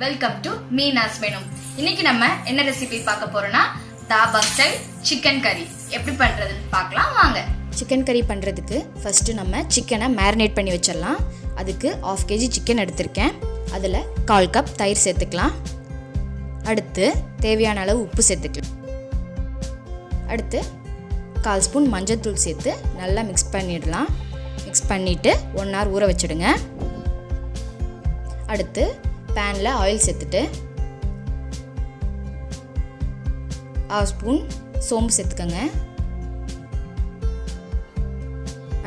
Welcome to Meena's menu. இன்னைக்கு நம்ம என்ன ரெசிபி பார்க்க போறோம்னா தாபா ஸ்டைல் சிக்கன் கறி எப்படி பண்றதுன்னு பார்க்கலாம் வாங்க. சிக்கன் கறி பண்ணுறதுக்கு ஃபஸ்ட்டு நம்ம சிக்கனை மேரினேட் பண்ணி வச்சிடலாம். அதுக்கு 1/2 kg சிக்கன் எடுத்திருக்கேன். அதில் 1/4 கப் தயிர் சேர்த்துக்கலாம். அடுத்து தேவையான அளவு உப்பு சேர்த்துக்கலாம். அடுத்து 1/4 ஸ்பூன் மஞ்சள்தூள் சேர்த்து நல்லா மிக்ஸ் பண்ணிடலாம். மிக்ஸ் பண்ணிவிட்டு 1 hour ஊற வச்சுடுங்க. அடுத்து பேனில் ஆயில் சேர்த்துட்டு 1/2 ஸ்பூன் சோம்பு சேர்த்துக்கோங்க.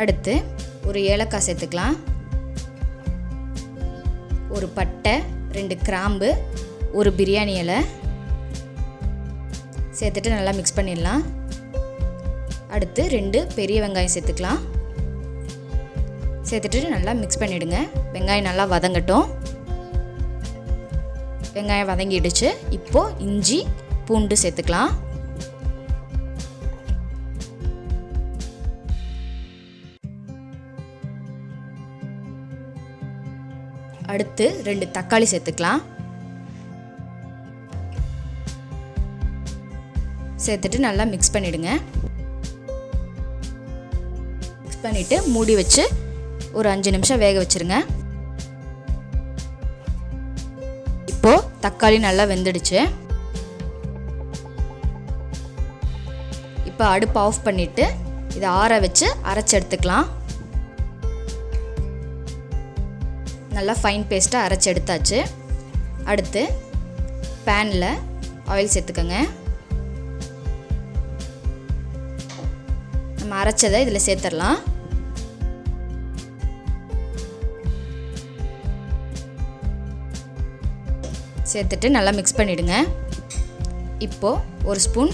அடுத்து ஒரு ஏலக்காய் சேர்த்துக்கலாம். ஒரு பட்டை, 2 கிராம்பு, ஒரு பிரியாணி இலை சேர்த்துட்டு நல்லா மிக்ஸ் பண்ணிடலாம். அடுத்து 2 பெரிய வெங்காயம் சேர்த்துக்கலாம். சேர்த்துட்டு நல்லா மிக்ஸ் பண்ணிவிடுங்க. வெங்காயம் நல்லா வதங்கட்டும். வெங்காயம் வதங்கிடுச்சு. இப்போது இஞ்சி பூண்டு சேர்த்துக்கலாம். அடுத்து 2 தக்காளி சேர்த்துக்கலாம். சேர்த்துட்டு நல்லா மிக்ஸ் பண்ணிவிடுங்க. மிக்ஸ் பண்ணிவிட்டு மூடி வச்சு ஒரு 5 நிமிஷம் வேக வச்சுருங்க. இப்போது தக்காளி நல்லா வெந்துடுச்சு. இப்போ அடுப்பு ஆஃப் பண்ணிவிட்டு இதை ஆற வச்சு அரைச்சி எடுத்துக்கலாம். நல்லா ஃபைன் பேஸ்ட்டாக அரைச்சி எடுத்தாச்சு. அடுத்து பேனில் ஆயில் சேர்த்துக்கோங்க. நம்ம அரைச்சதை இதில் சேர்த்துடலாம். சேர்த்துட்டு நல்லா மிக்ஸ் பண்ணிவிடுங்க. இப்போது 1 ஸ்பூன்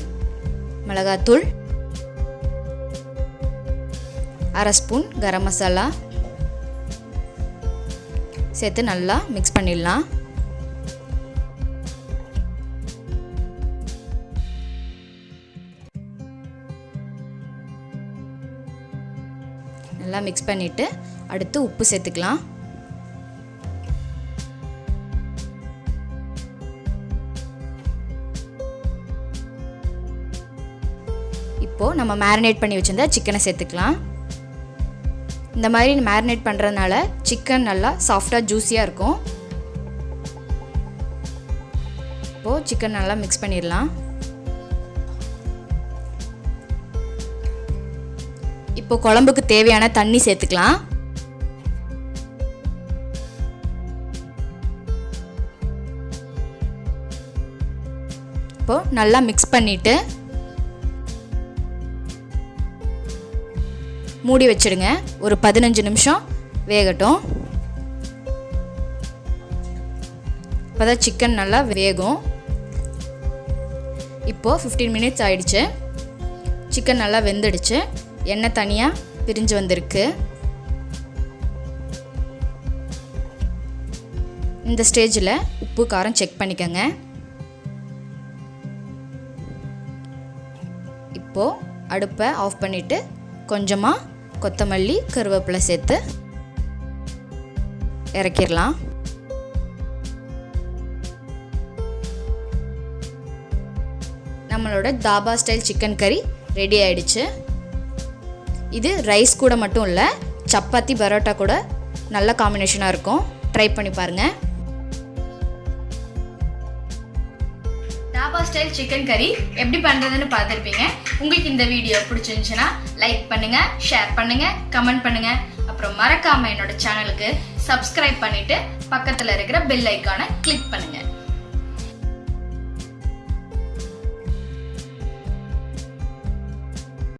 மிளகாத்தூள், 1/2 ஸ்பூன் கரம் மசாலா சேர்த்து நல்லா மிக்ஸ் பண்ணிடலாம். நல்லா மிக்ஸ் பண்ணிவிட்டு அடுத்து உப்பு சேர்த்துக்கலாம். இப்போது நம்ம மேரினேட் பண்ணி வச்சுருந்தா சிக்கனை சேர்த்துக்கலாம். இந்த மாதிரி மேரினேட் பண்ணுறதுனால சிக்கன் நல்லா சாஃப்டாக ஜூஸியாக இருக்கும். இப்போது சிக்கன் நல்லா மிக்ஸ் பண்ணிடலாம். இப்போ குழம்புக்கு தேவையான தண்ணி சேர்த்துக்கலாம். இப்போது நல்லா மிக்ஸ் பண்ணிவிட்டு மூடி வச்சிடுங்க. ஒரு 15 நிமிஷம் வேகட்டும். அப்போதான் சிக்கன் நல்லா வேகும். இப்போது 15 மினிட்ஸ் ஆயிடுச்சு. சிக்கன் நல்லா வெந்துடுச்சு. எண்ணெய் தனியாக பிரிஞ்சு வந்திருக்கு. இந்த ஸ்டேஜில் உப்பு காரம் செக் பண்ணிக்கோங்க. இப்போது அடுப்பை ஆஃப் பண்ணிவிட்டு கொஞ்சமாக கொத்தமல்லி கருவேப்பிலை சேர்த்து இறக்கிடலாம். நம்மளோட தாபா ஸ்டைல் சிக்கன் கறி ரெடி ஆயிடுச்சு. இது ரைஸ் கூட மட்டும் இல்லை, சப்பாத்தி பரோட்டா கூட நல்ல காம்பினேஷனாக இருக்கும். ட்ரை பண்ணி பாருங்கள். தாபா ஸ்டைல் சிக்கன் கறி எப்படி பண்றதுன்னு பார்த்துருப்பீங்க. உங்களுக்கு இந்த வீடியோ பிடிச்சிருந்துச்சுன்னா லைக் பண்ணுங்க, ஷேர் பண்ணுங்க, கமெண்ட் பண்ணுங்க. அப்புறம் மறக்காம என்னோட சேனலுக்கு சப்ஸ்கிரைப் பண்ணிட்டு பக்கத்துல இருக்கிற பெல் ஐக்கானை கிளிக் பண்ணுங்க.